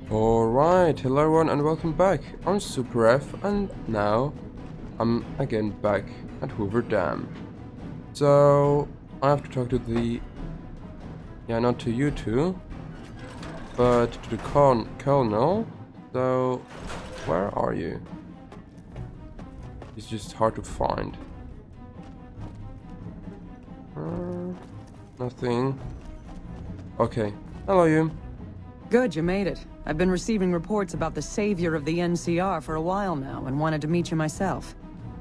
Alright, hello everyone and welcome back. I'm Super F and now I'm again back at Hoover Dam. So I have to talk to the... not to you two, but to the colonel. So where are you? It's just hard to find. Nothing. Okay, hello you. Good, you made it. I've been receiving reports about the savior of the NCR for a while now and wanted to meet you myself.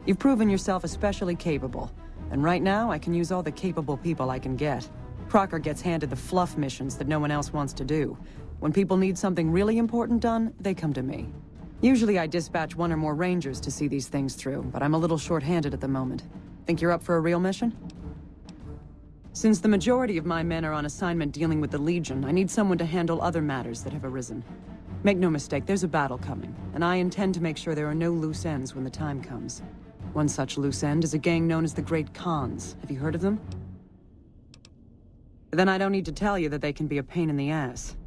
You've proven yourself especially capable, and right now I can use all the capable people I can get. Crocker gets handed the fluff missions that no one else wants to do. When people need something really important done, they come to me. Usually I dispatch one or more rangers to see these things through, but I'm a little short-handed at the moment. Think you're up for a real mission? Since the majority of my men are on assignment dealing with the Legion, I need someone to handle other matters that have arisen. Make no mistake, there's a battle coming, and I intend to make sure there are no loose ends when the time comes. One such loose end is a gang known as the Great Khans. Have you heard of them? Then I don't need to tell you that they can be a pain in the ass.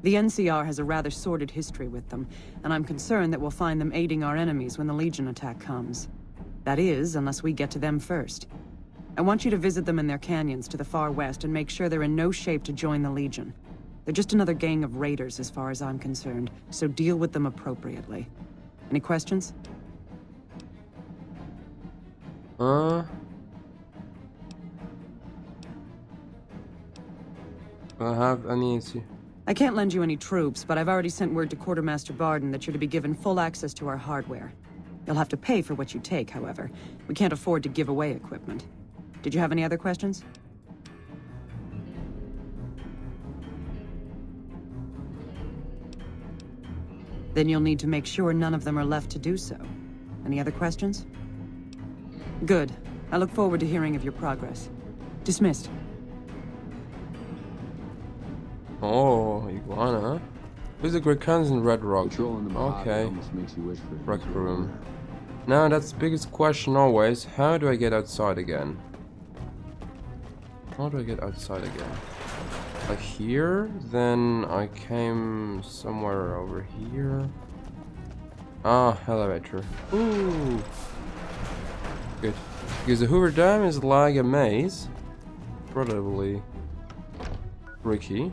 The NCR has a rather sordid history with them, and I'm concerned that we'll find them aiding our enemies when the Legion attack comes. That is, unless we get to them first. I want you to visit them in their canyons to the far west and make sure they're in no shape to join the Legion. They're just another gang of raiders as far as I'm concerned, so deal with them appropriately. Any questions? I have any issue. I can't lend you any troops, but I've already sent word to Quartermaster Barden that you're to be given full access to our hardware. You'll have to pay for what you take, however. We can't afford to give away equipment. Did you have any other questions? Then you'll need to make sure none of them are left to do so. Any other questions? Good. I look forward to hearing of your progress. Dismissed. Oh, iguana. Who's the Great Khans in Red Rock? Patrolling the Mojave Okay. almost makes you wish for it. Rec room. Now that's the biggest question always. How do I get outside again? How do I get outside again? Like here? Then I came somewhere over here. Ah, elevator. Ooh. Good. Because the Hoover Dam is like a maze. Probably tricky.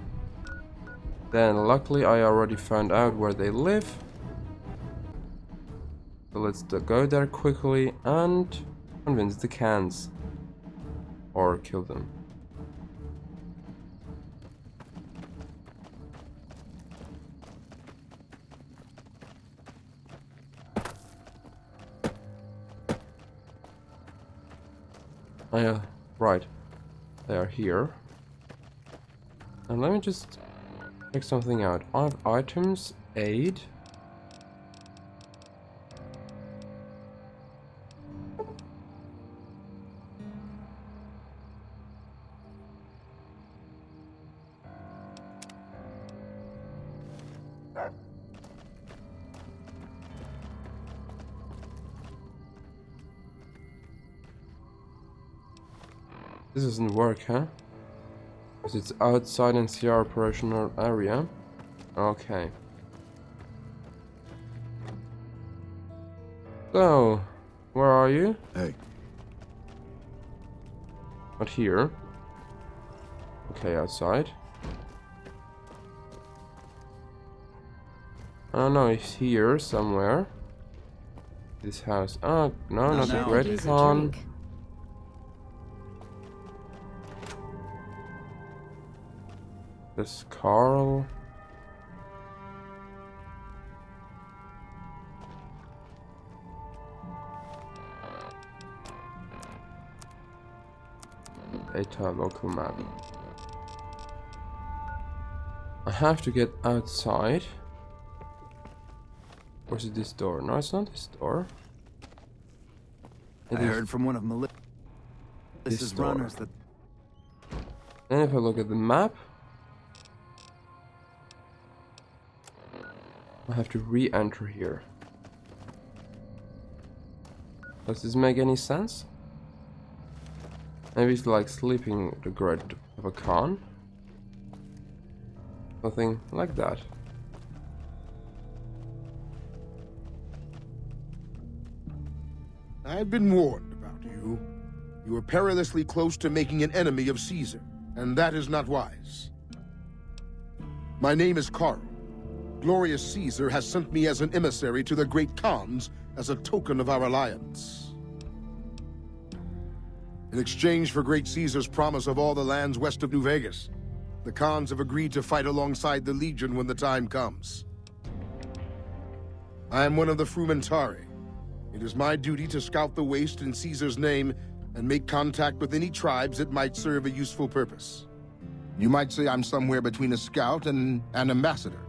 Then luckily I already found out where they live. So let's go there quickly and convince the cans. Or kill them. Oh yeah, right. They are here. And let me just check something out. I have items, aid. This doesn't work, huh? Because it's outside NCR operational area. Okay. So, where are you? Hey, Not here. Okay, outside. I don't know, he's here somewhere. This house. Oh, no, not the Red Khan. This Carl. Data local map. I have to get outside. Or is it this door? No, it's not this door. It I is heard from one of this Melissa's door. runners that Then if I look at the map, I have to re-enter here. Does this make any sense? Maybe it's like sleeping the grid of a Khan. Something like that. I've been warned about you. You are perilously close to making an enemy of Caesar, and that is not wise. My name is Carl. Glorious Caesar has sent me as an emissary to the great Khans as a token of our alliance. In exchange for great Caesar's promise of all the lands west of New Vegas, the Khans have agreed to fight alongside the Legion when the time comes. I am one of the Frumentarii. It is my duty to scout the waste in Caesar's name and make contact with any tribes that might serve a useful purpose. You might say I'm somewhere between a scout and an ambassador.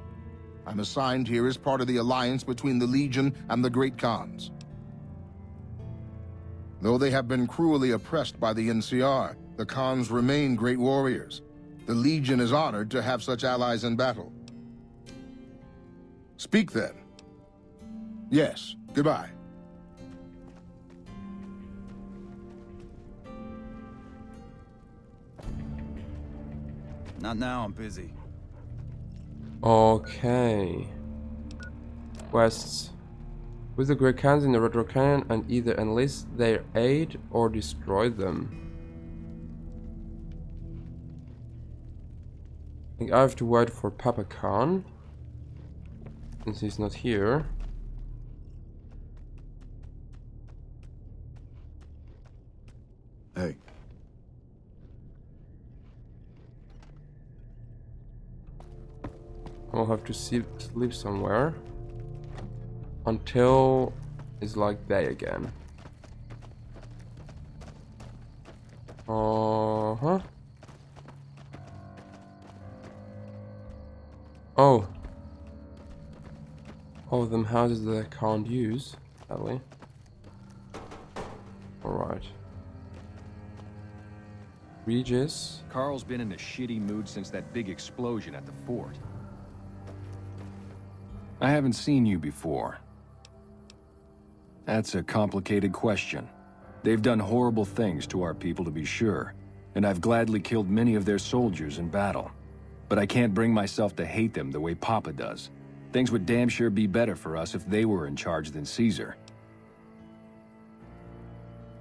I'm assigned here as part of the alliance between the Legion and the Great Khans. Though they have been cruelly oppressed by the NCR, the Khans remain great warriors. The Legion is honored to have such allies in battle. Speak then. Yes, goodbye. Not now, I'm busy. Okay. Quests. With the Great Khans in the Retro Canyon and either enlist their aid or destroy them. I think I have to wait for Papa Khan, since he's not here. Hey. I'll have to sleep somewhere until it's like day again. Uh-huh. Oh. All of them houses that I can't use, sadly. Alright. Regis. Carl's been in a shitty mood since that big explosion at the fort. I haven't seen you before. That's a complicated question. They've done horrible things to our people, to be sure, and I've gladly killed many of their soldiers in battle. But I can't bring myself to hate them the way Papa does. Things would damn sure be better for us if they were in charge than Caesar.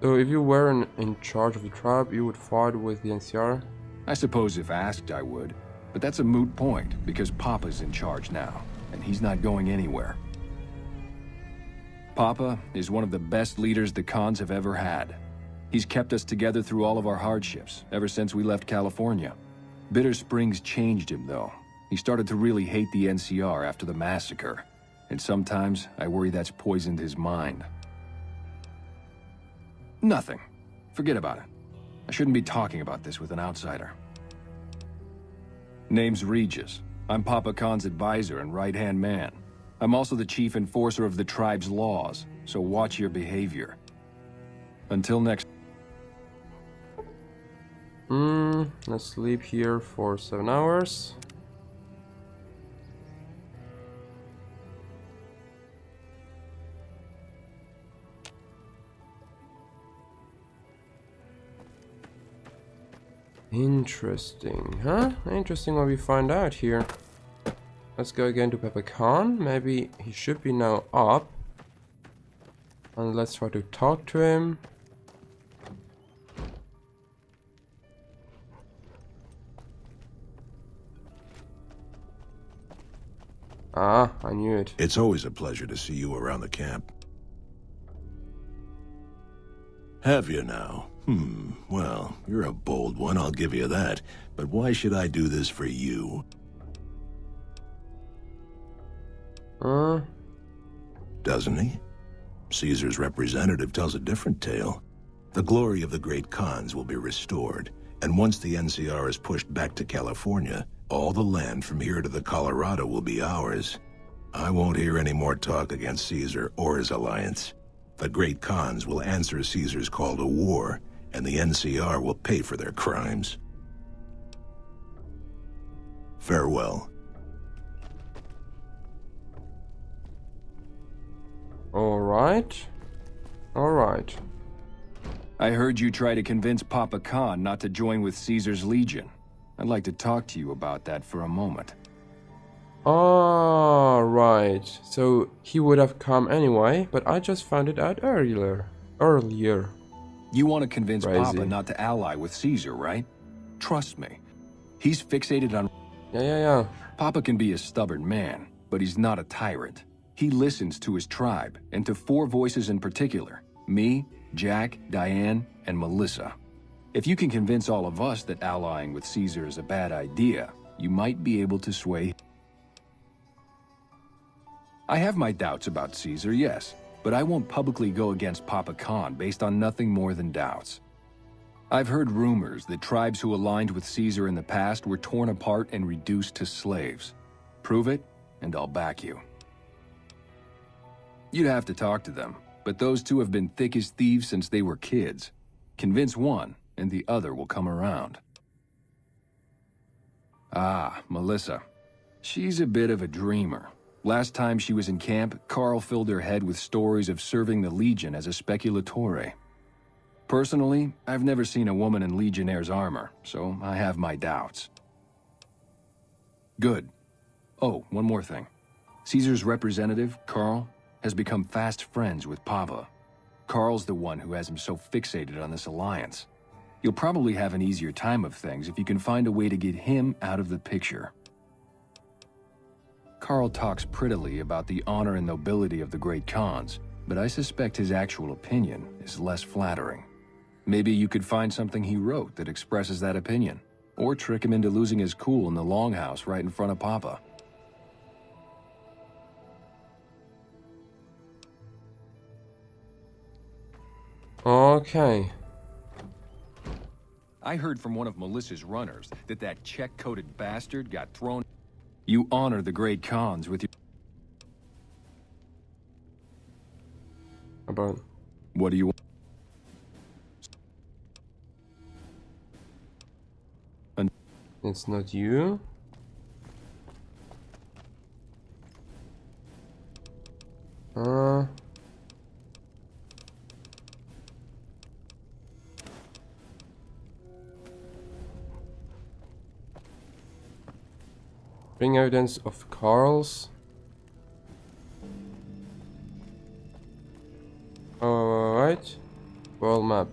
So if you were in charge of the tribe, you would fight with the NCR? I suppose if asked, I would. But that's a moot point, because Papa's in charge now, and he's not going anywhere. Papa is one of the best leaders the Khans have ever had. He's kept us together through all of our hardships, ever since we left California. Bitter Springs changed him, though. He started to really hate the NCR after the massacre, and sometimes I worry that's poisoned his mind. Nothing. Forget about it. I shouldn't be talking about this with an outsider. Name's Regis. I'm Papa Khan's advisor and right-hand man. I'm also the chief enforcer of the tribe's laws, so watch your behavior. Until next... Let's sleep here for 7 hours. Interesting, huh? Interesting what we find out here. Let's go again to Papa Khan. Maybe he should be now up. And let's try to talk to him. Ah, I knew it. It's always a pleasure to see you around the camp. Have you now? Well, you're a bold one, I'll give you that. But why should I do this for you? Doesn't he? Caesar's representative tells a different tale. The glory of the great Khans will be restored, and once the NCR is pushed back to California, all the land from here to the Colorado will be ours. I won't hear any more talk against Caesar or his alliance. The great Khans will answer Caesar's call to war, and the NCR will pay for their crimes. Farewell. Alright. Alright. I heard you try to convince Papa Khan not to join with Caesar's Legion. I'd like to talk to you about that for a moment. Ah, right. So he would have come anyway, but I just found it out earlier. Earlier. You want to convince Crazy. Papa not to ally with Caesar, right? Trust me. He's fixated on... Yeah. Papa can be a stubborn man, but he's not a tyrant. He listens to his tribe, and to 4 voices in particular. Me, Jack, Diane, and Melissa. If you can convince all of us that allying with Caesar is a bad idea, you might be able to sway... I have my doubts about Caesar, yes, but I won't publicly go against Papa Khan based on nothing more than doubts. I've heard rumors that tribes who aligned with Caesar in the past were torn apart and reduced to slaves. Prove it, and I'll back you. You'd have to talk to them, but those 2 have been thick as thieves since they were kids. Convince one, and the other will come around. Ah, Melissa. She's a bit of a dreamer. Last time she was in camp, Carl filled her head with stories of serving the Legion as a speculatore. Personally, I've never seen a woman in Legionnaire's armor, so I have my doubts. Good. Oh, one more thing. Caesar's representative, Carl, has become fast friends with Papa. Carl's the one who has him so fixated on this alliance. You'll probably have an easier time of things if you can find a way to get him out of the picture. Carl talks prettily about the honor and nobility of the great Khans, but I suspect his actual opinion is less flattering. Maybe you could find something he wrote that expresses that opinion, or trick him into losing his cool in the longhouse right in front of Papa. Okay. I heard from one of Melissa's runners that check-coded bastard got thrown... You honor the great Khans with your... About... What do you want? It's not you. Bring evidence of Carl's. Alright. World map.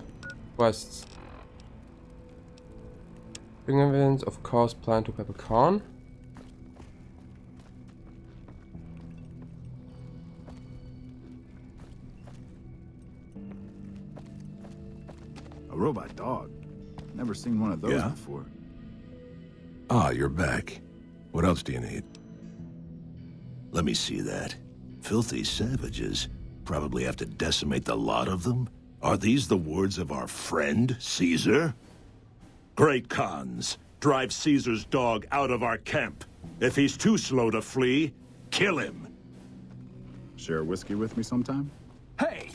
Quests. Bring evidence of Carl's plan to Papa Khan. A robot dog. Never seen one of those Yeah? before. Ah, you're back. What else do you need? Let me see that. Filthy savages. Probably have to decimate the lot of them? Are these the words of our friend, Caesar? Great Khans, drive Caesar's dog out of our camp. If he's too slow to flee, kill him. Share a whiskey with me sometime? Hey!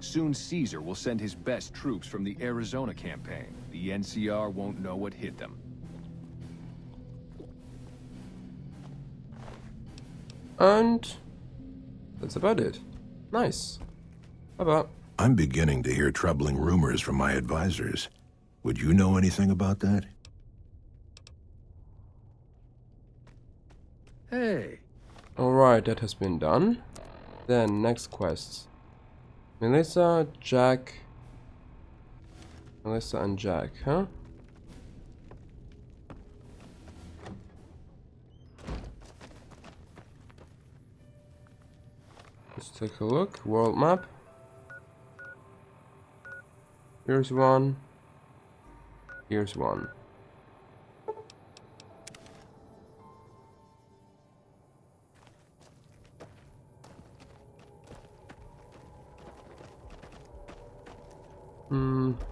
Soon Caesar will send his best troops from the Arizona campaign. The NCR won't know what hit them. And that's about it. Nice. How about? I'm beginning to hear troubling rumors from my advisors. Would you know anything about that? Hey! Alright, that has been done. Then, next quests. Melissa, Jack. Melissa and Jack, huh? Let's take a look. World map. Here's one. Here's one.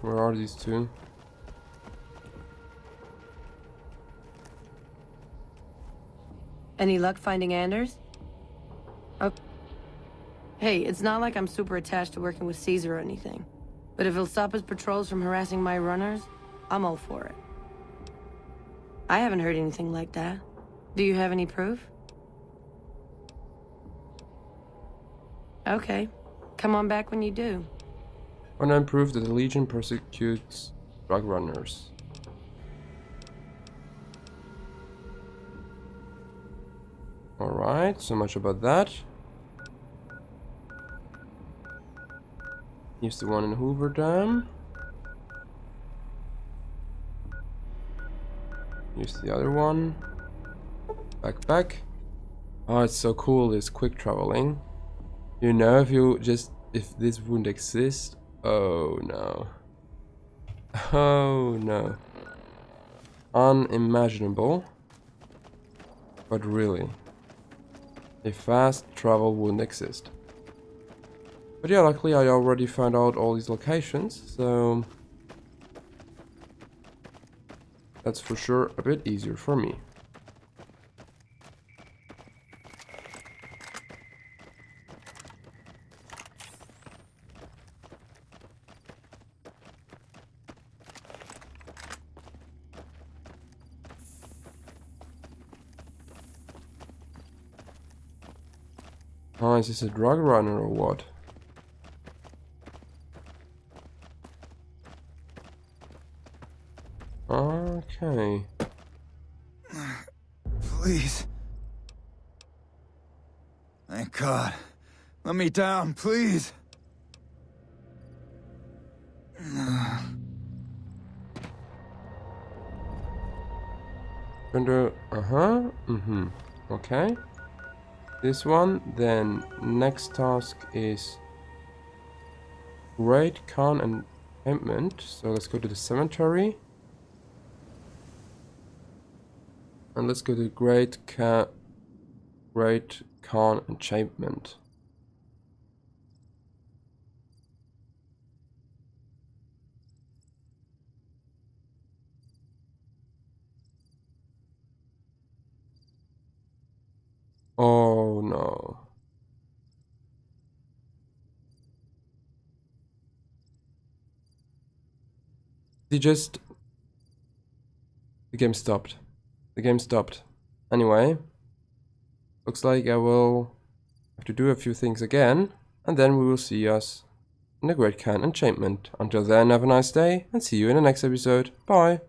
Where are these two? Any luck finding Anders? Okay. Hey, it's not like I'm super attached to working with Caesar or anything. But if he'll stop his patrols from harassing my runners, I'm all for it. I haven't heard anything like that. Do you have any proof? Okay. Come on back when you do. When I prove that the Legion persecutes drug runners. Alright, so much about that. Here's the one in Hoover Dam. Here's the other one. Back. Oh, it's so cool, this quick traveling. You know, if this wouldn't exist, oh no. Oh no. Unimaginable. But really, if fast travel wouldn't exist. But yeah, luckily I already found out all these locations, so that's for sure a bit easier for me. Oh, is this a drug runner or what? Okay. Please. Thank God. Let me down, please. Okay. This one, then next task is Great Khan encampment. So let's go to the cemetery. And let's go to Great Khan encampment. Oh no. The game stopped. The game stopped. Anyway, looks like I will have to do a few things again, and then we will see us in the Great Khan enchantment. Until then, have a nice day, and see you in the next episode. Bye!